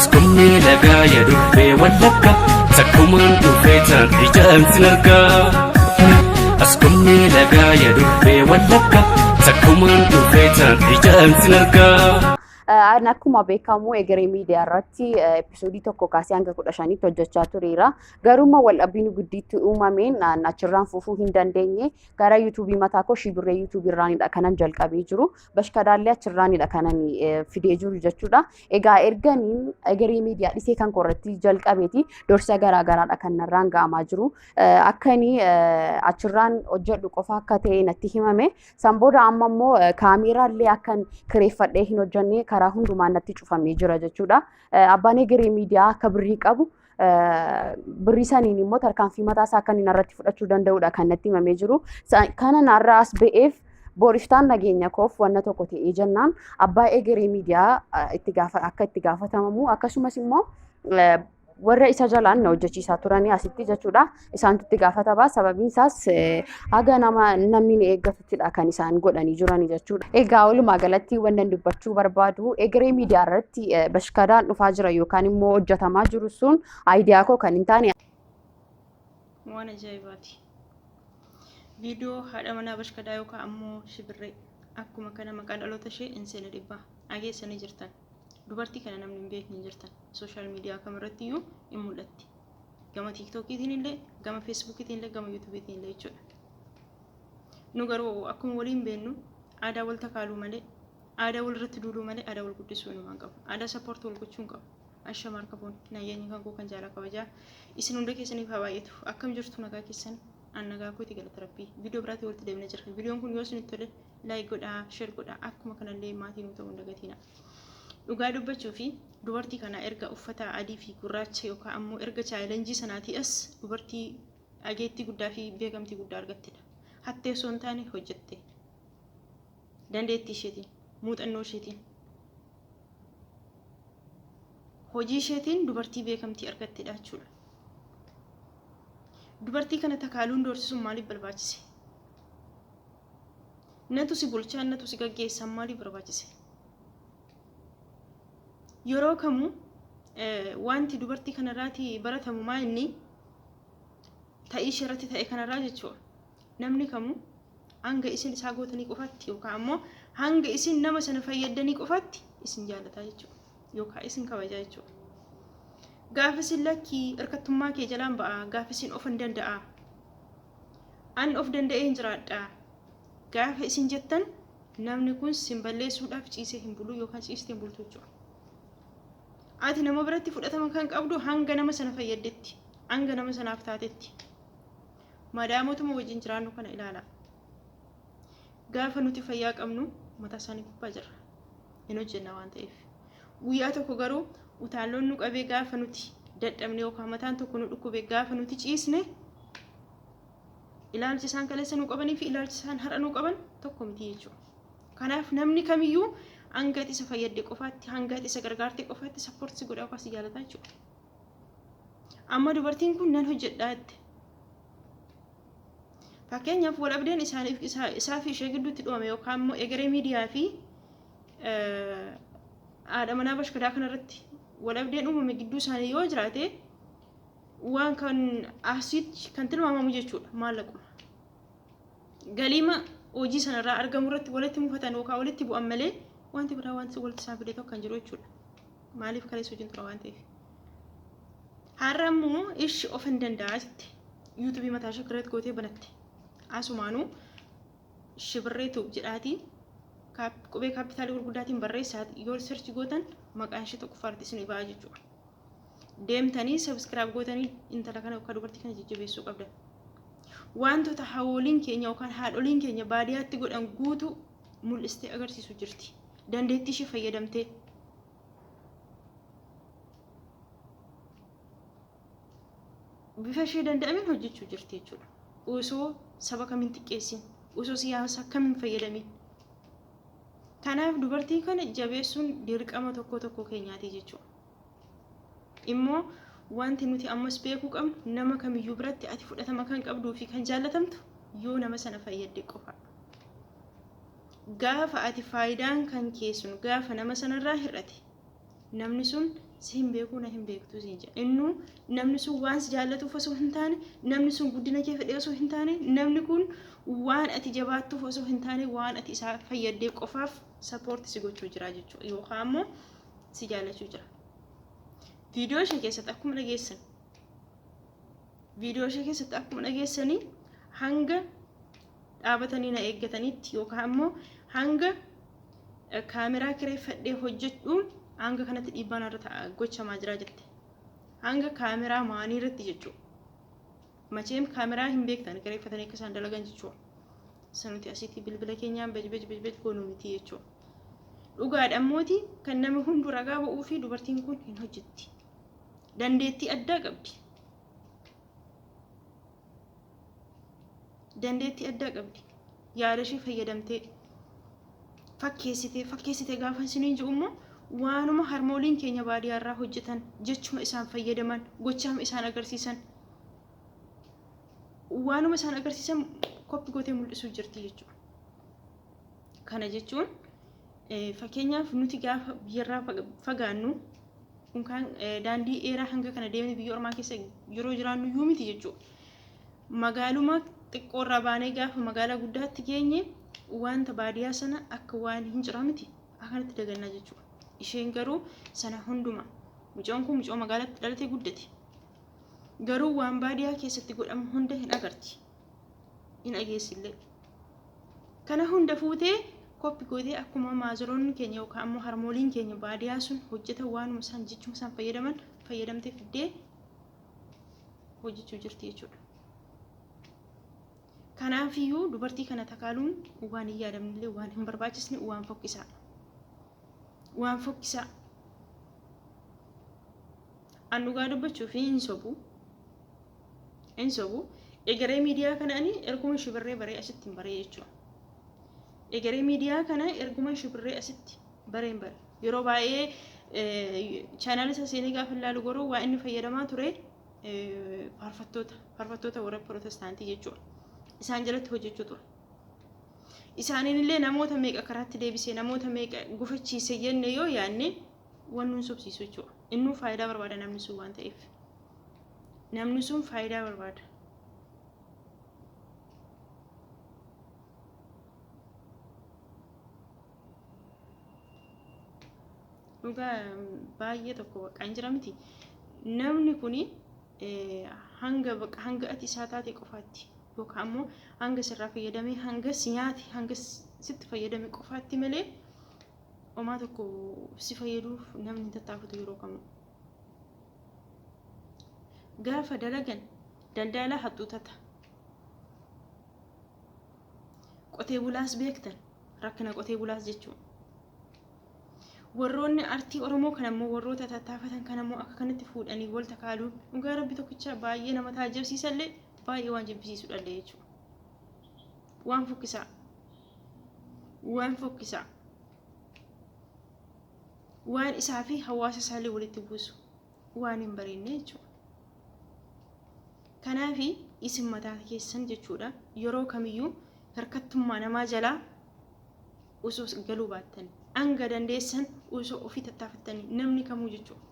Askumni lagaa ya dhufe wallakka takkumaan dhufeetaan ijaan sin argaa. Askumni lagaa ya dhufe wallakka takkumaan dhufeetaan ijaan sin argaa. Akkuma beekamu egeree miidiyaa irratti episoodii tokko kaasee hanga 15tti hojjechaa tureera. Garuu waldhabbiin guddiitti uumameen achirraan fufuu hin dandeenye gara YouTube mataa koo Shibirree YouTube irraanidha kanan jalqabee jiru. Bashkadaallee achirraanidha kanan fidee jiru jechuudha. Egaa erganiin egeree miidiyaa dhisee kan korratti jalqabeeti dorsa garaagaraadha kan narraan ga'amaa jiru. Akkani achirraan hojjedhu qofa akka ta'e natti himame. San booda amma immoo kaameeraallee akkan kireeffadhee hin hojjenne karaa hundumaan natti cufamee jira jechuudha. Abbaan egeree miidiyaa akka birrii qabu birrii saniin immoo tarkaanfii mataa isaa akka inni irratti fudhachuu danda'udha kan natti himamee jiru. Kana narraa as ba'eef booriftaan nageenya koof wanna tokko ta'ee jennaan abbaa egeree miidiyaa akka itti gaafatamu akkasumas immoo warra isa jalaan hojjechiisaa turanii asitti jechuudha. Isaantu itti gaafatama sababiin isaas haga namni eeggatuttidha kan isaan godhanii jiranii jechuudha. Egaa walumaa galatti wanna dubbachuu barbaadu egeree miidiyaa irratti bashkadaan dhufaa jira yookaan immoo hojjetamaa jiru sun aayidiyaa koo kan hin taane. Waan ajaa'ibaati. Viidiyoo haadha manaa bashkadaa yookaan ammoo Shibirree akkuma kana maqaan dhaloota ishee Inseela Dhibbaa ageessanii jirtan. Dubartii kana namni hin beekne jirtan sooshaal miidiyaa kamirratti iyyuu hin mul'atti. Gama tiiktokiitiin illee, gama feesbuukiitiin illee, gama yuutuubiitiin illee jechuudha. Nu garuu akkuma waliin beennu aadaa wal takaaluu malee, aadaa wal irratti duuluu malee, aadaa wal guddisuu numaan qabu. Aadaa sappoortii wal gochuu hin qabu. Ashamaar qabuun nayyeenyi kan koo kan jaalaa kabajaa isin hunda keessaniif haa baay'atu. Akkam jirtu nagaa keessan an nagaa kooti galata rabbii. Viidiyoo biraatti walitti deemnee jirra. Viidiyoon kun yoo isinitti tole laayik godhaa, sheer godhaa akkuma kanallee maatiin nu ta'uu hin dagatiina. Dhugaa dubbachuu fi dubartii kana erga uffata adii fi gurraacha yookaan ammoo erga chaalenjii sanaatii as dubartii ageettii guddaa fi beekamtii guddaa argattedha. Hattee osoo hin taane hojjette. Dandeettii isheetiin, muuxannoo isheetiin, hojii isheetiin dubartii beekamtii argattedha jechuudha. Dubartii kana takaaluun doorsisuun maaliif barbaachise? Natu si bulchaa, natu si gaggeessan maaliif barbaachise? Yeroo kamuu wanti dubartii kanarraati baratamu maa inni ta'ii ishee irratti ta'e kanarraa jechuudha. Namni kamuu hanga isin isaa gootanii qofaatti yookaan ammoo hanga isin nama sana fayyadanii qofaatti isin jaalataa jechuudha yookaan isin kabajaa jechuudha. Gaafa isin lakkii hirkattummaa kee jalaan ba'a, gaafa isin of hin danda'a, an of danda'ee hin jiraadha, gaafa isin jettan namni kun sin balleessuudhaaf ciisee hin bulu yookaan ciistee hin bultu jechuudha. Ati nama biratti fudhatama kan qabdu hanga nama sana fayyaddetti, hanga nama sanaaf taatetti. Madaamotuma wajjin jiraannu kana ilaala. Gaafa nuti fayyaa qabnu mataa isaanii gubbaa jirra. Hin hojjenna waan ta'eef. Guyyaa tokko garuu utaalloon nu qabee gaafa nuti dadhabne yookaan mataan tokko nu dhukkube gaafa nuti ciisne ilaalchi isaan kaleessa nu qabanii fi ilaalchi isaan har'a nu qaban tokko miti jechuudha. Kanaaf namni kamiyyuu hanga isa fayyadde qofaatti, hanga isa gargaarte qofaatti sappoortii godhaa yookaan si jaalataa jechuudha. Amma dubartiin kun nan hojjedhaa jette. Fakkeenyaaf wal-dhabdeen isaa fi ishee gidduutti dhoome yookaan immoo egeree miidiyaa fi haadha manaa bashkadaa kanarratti wal-dhabdeen uumame gidduu isaanii yoo jiraate waan kan asitti kan tilmaamamu jechuudha maallaquma. Galiima hojii sanarraa argamu irratti walitti mufatan yookaan walitti bu'an malee wanti biraa wanti walitti isaan fidee tokko kan jiru jechuudha. Maaliif kaleessa hojiin tura waan ta'eef. Har'a immoo ishi of hin danda'a jette. Yuutuubii mataa ishee kireet gootee banatte. Asumaanuu Shibirreetu jedhaatii qubee kaapitaalii gurguddaatiin barreessaati yoo search gootan maqaan ishee tokko fardi isin ba'a jechuudha. Deemtanii subscribe gootanii intala kana yookaan dubartii kana jajjabeessuu qabdan. Wantoota haawoliin keenya yookaan haadholiin keenya baadiyyaatti godhan guutuu mul'istee agarsiisu jirti. Dandeettii ishee fayyadamtee bifa ishee danda'ameen hojjechuu jirti jechuudha. Osoo saba kamiin xiqqeessin, osoo siyaasa kamiin fayyadamin. Kanaaf dubartii kana jabeessuun dirqama tokko keenyaati jechuudha. Immoo wanti nuti ammas beekuu qabnu nama kamiyyuu biratti ati fudhatama kan qabduu fi kan jaallatamtu yoo nama sana fayyadde qofa. Gaafa ati faayidaan kan keessun gaafa nama sanarraa hir'ate namni sun siin beekuu na hin beektu siin jedha. Innu namni sun waan si jaallatuuf osoo hin taane, namni sun guddina kee fedhee osoo hin taane, namni kun waan ati jabaattuuf osoo hin taane, waan ati isaa fayyadee qofaaf sappoorti si gochuu jira jechuudha. Yookaan ammoo si jaallachuu jira. Viidiyoo ishee keessatti akkuma dhageessanii hanga dhaabatanii na eeggatanitti yookaan ammoo hanga kaameraa kireeffadhee hojjedhuun hanga kanatti dhiibbaan irra gochamaa jira jette. Hanga kaameraa maanii irratti jechuudha. Macheem kaameraa hin beektan kireeffatanii akka isaan dalagan jechuudha. Sanuti asitti bilbila keenyaan bej goonuu miti jechuudha. Dhugaadha ammooti kan namni hundu ragaa ba'uu fi dubartiin kun hin hojjetti. Dandeettii addaa qabdi. Yaada ishee fayyadamtee fakkeessitee gaafa isiniin jiru immoo waanuma harmooliin keenya baadiyyaarraa hojjetan jechuma isaan fayyadaman gochaama isaan agarsiisan waanuma isaan agarsiisan koppi gootee mul'isuu jirti jechuudha. Kana jechuun fakkeenyaaf nuti gaafa biyyarraa fagaannu yookaan daandii dheeraa hanga kana deemnee biyya ormaa keessa yeroo jiraannu iyyuu miti jechuudha. Magaaluma xiqqoorraa baanee gaafa magaalaa guddaatti geenye wanta baadiyyaa sana akka waan hin jira miti akkanatti dagannaa jechuudha. Isheen garuu sana hunduma mucoon kun mucoo magaalaatti dhalatee guddate. Garuu waan baadiyyaa keessatti godhamu hunda hin agarti. Hin dhageessillee. Kana hunda fuutee koppi gootee akkuma maazoroonni keenya yookaan ammoo harmooliin keenya baadiyyaa sun hojjetan waanuma isaan jechuma isaan fayyadamtee fiddee hojjechuu jirti jechuudha. Kanaafiyyuu dubartii kana takaaluun waan hin yaadamnellee waan hin barbaachisne waan fokkisaa. An dhugaa dubbachuuf hin sobu. Egeree miidiyaa kanaanii erguma shibirree baree asitti hin baree jechuudha. Egeree miidiyaa kana erguma shibirree asitti bareen bare. Yeroo baay'ee chaanaal isa seenii gaafa ilaalu garuu waa inni fayyadamaa ture faarfattoota warra Pirotestaantii jechuudha. Isaan jalatti hojjechuu ture. Isaaniinillee namoota meeqa karaatti deebisee namoota meeqa gufachiise jenne yoo yaanne waan nun sobsiisu jechuudha. Innuu faayidaa barbaada namni sun waan ta'eef. Namni sun faayidaa barbaada. Dhugaa baay'ee tokko bakka hin jira miti. Namni kuni hanga ati isaa taate qofaatti yookaan ammoo hanga sirraa fayyadamee hanga si nyaate hanga sitti fayyadame qofaatti malee homaa tokko si fayyaduuf namni hin tattaafatu yeroo kamuu. Gaafa dalagan daldala hattuutata. Qotee bulaas beektan rakkina qotee bulaas jechuudha. Warroonni artii Oromoo kan ammoo warroota tattaafatan kan ammoo akka kanatti fuudhanii wal takaaluun dhugaa rabbi tokkicha baay'ee nama taajabsiisallee baay'ee waan jibbisiisudha jechuudha. Waan fokkisaa. Waan isaa fi hawaasa isaallee walitti buusu waan hin bareenye jechuudha. Kanaafi isin mataa keessan jechuudha yeroo kamiyyuu harkattummaa namaa jalaa osoo galuu baattan hanga dandeessan osoo ofii tattaafattanii namni kamuu jechuudha.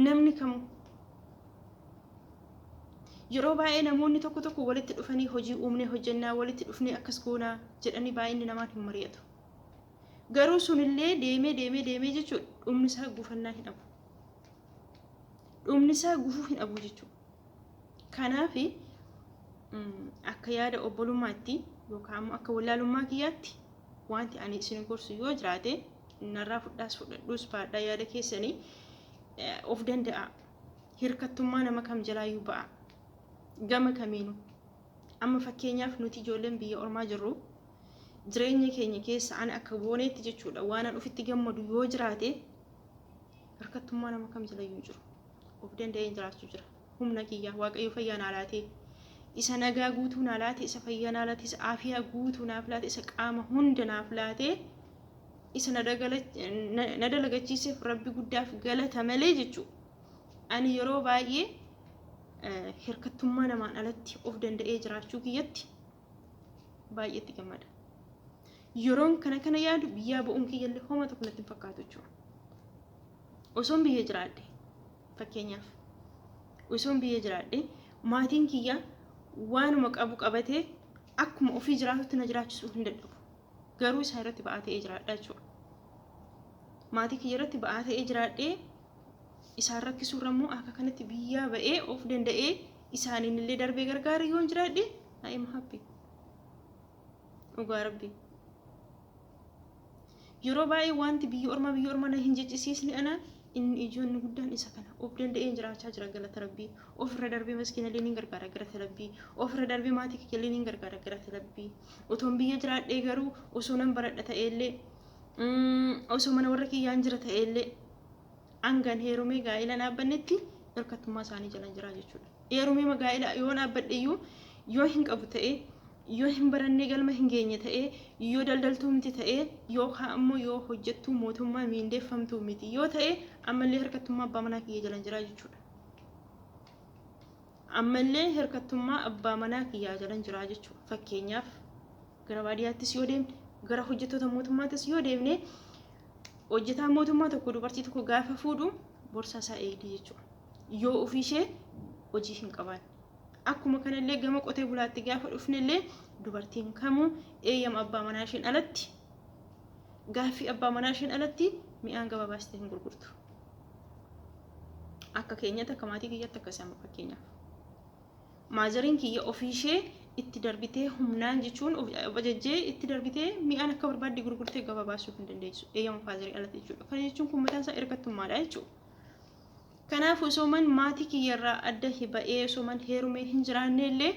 Namni kamuu yeroo baay'ee namoonni tokko walitti dhufanii hojii uumnee hojjennaa walitti dhufnee akkas goonaa jedhanii baay'inni namaan hin mari'atu. Garuu sunillee deemee jechuudha dhumni isaa gufannaa hin dhabu. Dhumni isaa gufuu hin dhabu jechuudha. Kanaafi akka yaada obbolummaatti yookaan akka wallaalummaa kiyyaatti wanti ani isin gorsu yoo jiraate narraa fudhadhuus baadhaa yaada keessanii of danda'a. Hirkattummaa nama kam jalaayyuu ba'a. Gama kamiinu amma fakkeenyaaf nuti ijoolleen biyya ormaa jirru jireenya keenya keessa ani akka booneetti jechuudha waan an ofitti gammadu yoo jiraate hirkattummaa nama kam jalaayyuu jiru. Of danda'een jiraachuu jira. Humna kiyya waaqayyo fayyaa naa laatee isa nagaa guutuu naa laatee isa fayyaa naa laatee isa aafiyaa guutuu naaf laatee isa qaama hunda naaf laatee isa na dalagachiiseef rabbi guddaaf galata malee jechuudha. Ani yeroo baay'ee hirkattummaa namaan alatti of danda'ee jiraachuu kiyyatti baay'eetti gammada. Yeroon kana yaadu biyyaa ba'uun kiyyallee homa tokko natti hin fakkaatu jechuudha. Osoon biyya jiraadhe fakkeenyaaf osoon biyya jiraadhe maatiin kiyya waanuma qabu qabatee akkuma ofii jiraatutti na jiraachisuu hin dadhabu. Garuu isaa irratti ba'aa ta'ee jiraadha jechuudha. Maatii kiyya irratti ba'aa ta'ee jiraadhee isaan rakkisuurra immoo akka kanatti biyyaa ba'ee of danda'ee isaaniin illee darbee gargaara yoon jiraadhe I am happy. Dhugaa rabbi. Yeroo baay'ee wanti biyya ormaa na hin jechisiisne anaan inni ijoon guddaan isa kana of danda'ee jiraachaa jira galata rabbii. Ofirra darbee maskiina illee ni gargaara galata rabbii. Ofirra darbee maatii kiyya illee ni gargaara galata rabbii. Otoon biyya jiraadhee garuu osoo nan baradha ta'ellee osoo mana warra kiyyaan jira ta'ellee angan heerumee gaa'ela dhaabbannetti hirkattummaa isaanii jalan jira jechuudha. Heerumee gaa'ela yoo dhaabbadheeyyuu yoo hin qabu ta'ee yoo hin barannee galma hin geenye ta'ee yoo daldaltuu miti ta'ee yookaan ammoo yoo hojjettuu mootummaa miindeeffamtuu miti yoo ta'ee ammallee hirkattummaa abbaa manaa kiyya jalan jira jechuudha. Ammallee hirkattummaa abbaa manaa kiyyaa jalan jira jechuudha. Fakkeenyaaf gara baadiyyaattis yoo deemne gara hojjettoota mootummaattis yoo deemne hojjetaan mootummaa tokko dubartii tokko gaafa fuudhu borsaa isaa eegdi jechuudha. Yoo ofii ishee hojii hin qabaanne. Akkuma kanallee gama qotee bulaatti gaafa dhufnellee dubartiin kamuu eeyyama abbaa manaa isheen alatti gaaffii abbaa manaa isheen alatti mi'aan gabaa baastee hin gurgurtu. Akka keenyatti akka maatii kiyyaatti akkasuma fakkeenyaaf. Maazariin kiyya ofii ishee itti darbitee humnaan jechuun ajajjee itti darbitee mi'aan akka barbaadde gurgurtee gabaa baasuu hin dandeessu. Eeyyama faazarii alatti jechuudha. Kana jechuun kun mataan isaa hirkattummaadha jechuudha. Kanaaf osoo man maatii kiyyarraa adda ba'ee osoo man heerumee hin jiraannellee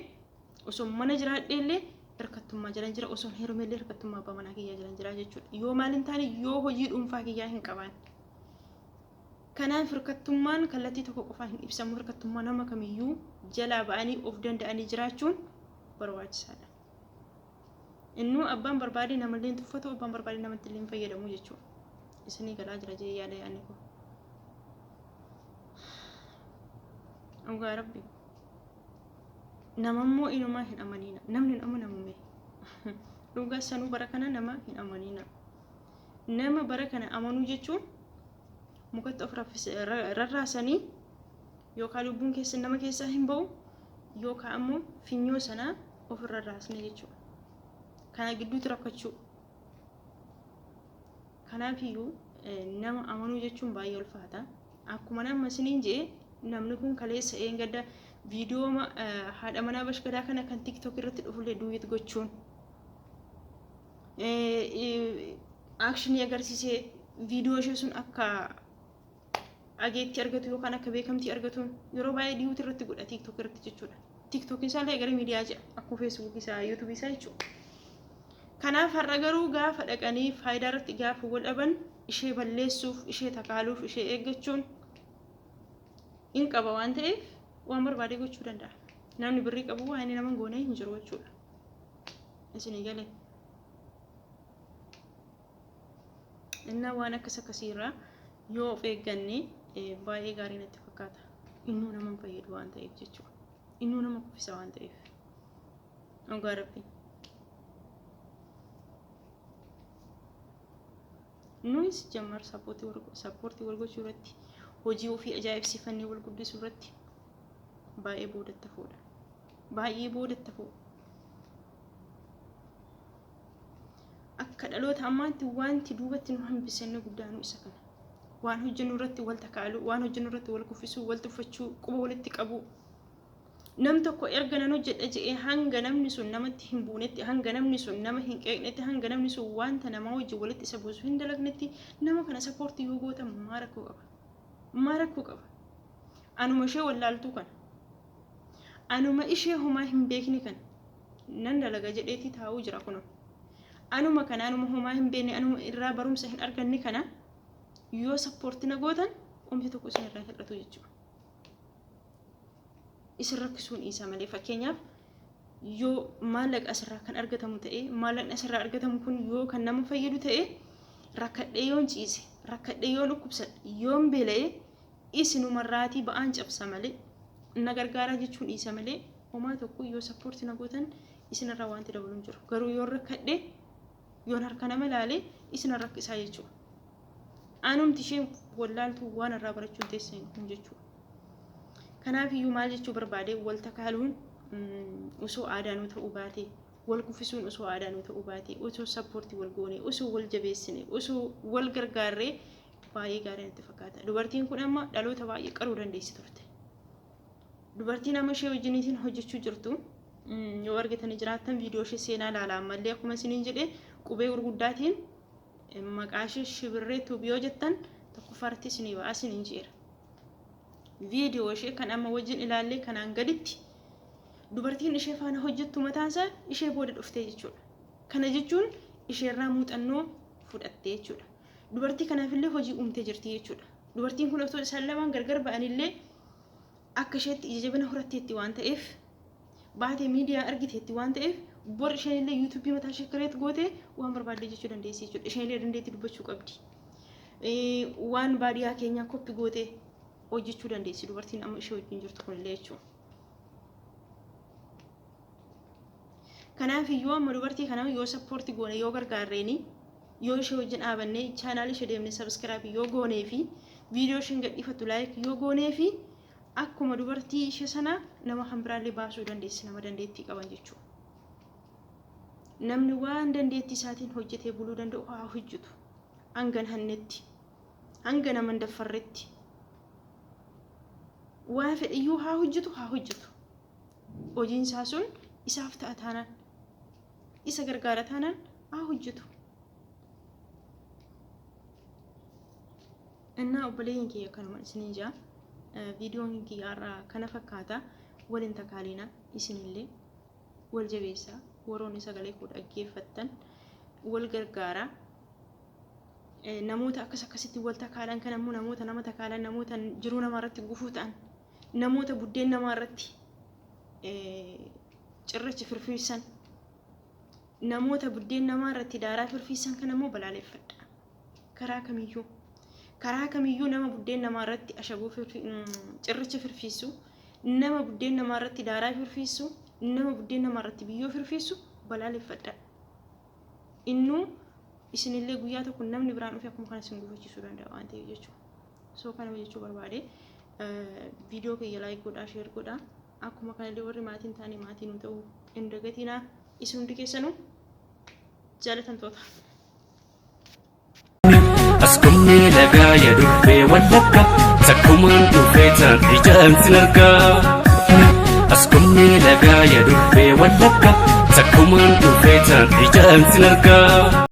osoo mana jiraadheellee hirkattummaa jalan jira osoo heerumeellee hirkattummaa abbaa manaa kiyyaa jalan jira jechuudha. Yoo maal hin taane yoo hojii dhuunfaa kiyyaa hin qabaanne. Kanaaf hirkattummaan kallattii tokko qofaa hin ibsamu. Hirkattummaa nama kamiyyuu jalaa ba'anii of danda'anii jiraachuun barbaachisaadha. Innuu abbaan barbaade namallee tuffatu abbaan barbaade namatti illee fayyadamu jechuudha. Isinii galaa jira jee yaada yaadni kun. Dhugaa rabbi. Namammoo inumaa hin amanina. Namni hin amanamume. Dhugaa sanuu bara kana nama hin amanina. Nama bara kana amanuu jechuun mukatti of rarraasanii yookaan lubbuun keessa nama keessaa hin ba'u yookaan ammoo finyoo sanaa of rarraasne jechuudha. Kana gidduutti rakkachuu. Kanaafiyyuu nama amanuu jechuun baay'ee ulfaata. Akkuma nama isiniin jee namni kun kaleessa eeggadda viidiyoo haadha manaa bashkadaa kana kan TikTok irratti dhufullee duwwit gochuun akshinii agarsiisee viidiyoo ishee sun akka ageetti argatu yookaan akka beekamtii argatuun yeroo baay'ee dhiiwuti irratti godha TikTok irratti jechuudha. TikTok isaallee gara miidiyaa jedha akkuma Facebook isaa YouTube isaa jechuudha. Kanaaf har'a garuu gaafa dhaqanii faayidaa irratti gaafa wal dhaban ishee balleessuuf ishee takaaluuf ishee eeggachuun in qaba waan ta'eef waan barbaade gochuu danda'a. Namni birrii qabu waa inni nama goonee hin jiru jechuudha. Isinii galee. Innaa waan akkasiirraa yoo of eegganne baay'ee gaarii natti fakkaata. Innuu nama fayyadu waan ta'eef jechuudha. Innuu nama kuffisa waan ta'eef. Dhugaa rabbi. Nuyi jammar sappoortii wal gochuu irratti hojii ofii ajaa'ibsiifannee wal guddisuu irratti baay'ee boodatti fuudha. Baay'ee boodatti fuudha. Akka dhaloota ammaatti wanti duubatti nu hambisanii guddaanu isa kana. Waan hojjennu irratti wal takaalu, waan hojjennu irratti wal kuffisuu, wal tuffachuu, quba walitti qabu. Nam tokko erga nan hojjedha jedhee hanga namni sun namatti hin buunetti, hanga namni sun nama hin qeeqnetti, hanga namni sun wanta namaa wajjin walitti isa buusuu hin dalagnetti nama kana sappoortii yoo gootan maa rakkoo qaba. Maa rakkoo qaba. Anuma ishee wallaaltuu kana. Anuma ishee homaa hin beekne kana. Nan dalaga jedheetii taa'uu jira kunuun. Anuma kana anuma homaa hin beekne anuma irraa barumsa hin arganne kana yoo sappoortii na gootan omti tokko isin irraa hir'atu jechuudha. Isin rakkisuun isa malee fakkeenyaaf yoo maallaqa asirraa kan argatamu ta'e maallaqni asirraa argatamu kun yoo kan nama fayyadu ta'e rakkadhee yoon ciise rakkadhee yoon dhukkubsadhe yoon beela'e isinumarraatii ba'aan cabsa malee na gargaaraa jechuun isa malee homaa tokko yoo sappoortii na gootan isinirraa wanti dabalu hin jiru. Garuu yoo rakkadhee yoon harka nama ilaalee isin rakkisaa jechuudha. Anumti ishee wallaaltu waan irraa barachuun teessan kun jechuudha. Kanaaf iyyuu maal jechuu barbaade wal takaaluun osoo aadaanuu ta'uu baate wal kuffisuun osoo aadaanuu ta'uu baate osoo sappoortii wal goone osoo wal jabeessine osoo wal gargaarree baay'ee gaarii natti fakkaata. Dubartiin kun amma dhaloota baay'ee qaruu dandeessi turte. Dubartiin amma ishee wajjiniitiin hojjechuu jirtu yoo argitanii jiraattan viidiyoo ishee seenaa ilaalaa ammallee akkuma isiniin jedhe qubee gurguddaatiin maqaa ishee Shibirree Tuubiyoo jettan tokkoffaarratti isinii ba'a isiniin jeera. Viidiyoo ishee kan amma wajjin ilaallee kanaan gaditti dubartiin ishee faana hojjettu mataasaa ishee booda dhuftee jechuudha. Kana jechuun isheerraa muuxannoo fudhattee jechuudha. Dubartii kanaafillee hojii uumtee jirti jechuudha. Dubartiin kun osoo isaan lamaan gargar ba'anillee akka isheetti ija jabina horatteetti waan ta'eef baatee miidiyaa argiteetti waan ta'eef bor isheenillee yuutuubii mataa ishee kireet gootee waan barbaadde jechuu dandeessi jechuudha. Isheenillee dandeetti dubbachuu qabdi. Waan baadiyyaa keenyaa koppi gootee hojjechuu dandeessi dubartiin amma ishee wajjin jirtu kunillee jechuudha. Kanaaf iyyuu amma dubartii kana yoo sappoortii goone yoo gargaarreeni yoo ishee wajjin dhaabannee chaanaalii ishee deemnee sabskiraayib yoo goonee fi viidiyoo isheen gadhiifattu laayik yoo goonee fi akkuma dubartii ishee sana nama kan biraallee baasuu dandeessi nama dandeettii qaban jechuudha. Namni waan dandeettii isaatiin hojjetee buluu danda'u haa hojjetu. Hanga hannetti hanga nama daffarretti waan fedhiyyuu haa hojjetu haa hojjetu. Hojiin isaa sun isaaf ta'a taanaan isa gargaara taanaan haa hojjetu. Innaa obboleeyyiin kiyya kanuma isiniin jaa viidiyoon kiyyaarraa kana fakkaata waliin takaalina isinillee wal jabeessaa warroonni sagalee koo dhaggeeffattan wal gargaara. Namoota akkasitti wal takaalan kan ammoo namoota nama takaalan namoota jiruu namaarratti gufuu ta'an namoota buddeen namaarratti cirracha firfiisan namoota buddeen namaarratti daaraa firfiisan kan ammoo balaaleffadha. Karaa kamiyyuu nama buddeen namaarratti ashaboo cirracha firfiisu nama buddeen namaarratti daaraa firfiisu nama buddeen namaarratti biyyoo firfiisu balaaleffadha. Innuu isinillee guyyaa tokko namni biraan dhufee akkuma kana isin gufachiisuu danda'a waan ta'eef jechuudha. Soo kana jechuu barbaade viidiyoo kiyya laayik godhaa sheer godhaa. Akkuma kanallee warri maatiin taanii maatiin nu ta'uu hin dagatinaa isin hundi keessanuu jaalatamtoota. Askumni lagaa yaadufee wallakka sakkumaan dhufee taan ijaan sin argaa. Askumni lagaa yaadufee wallakka sakkumaan dhufee taan ijaan sin argaa.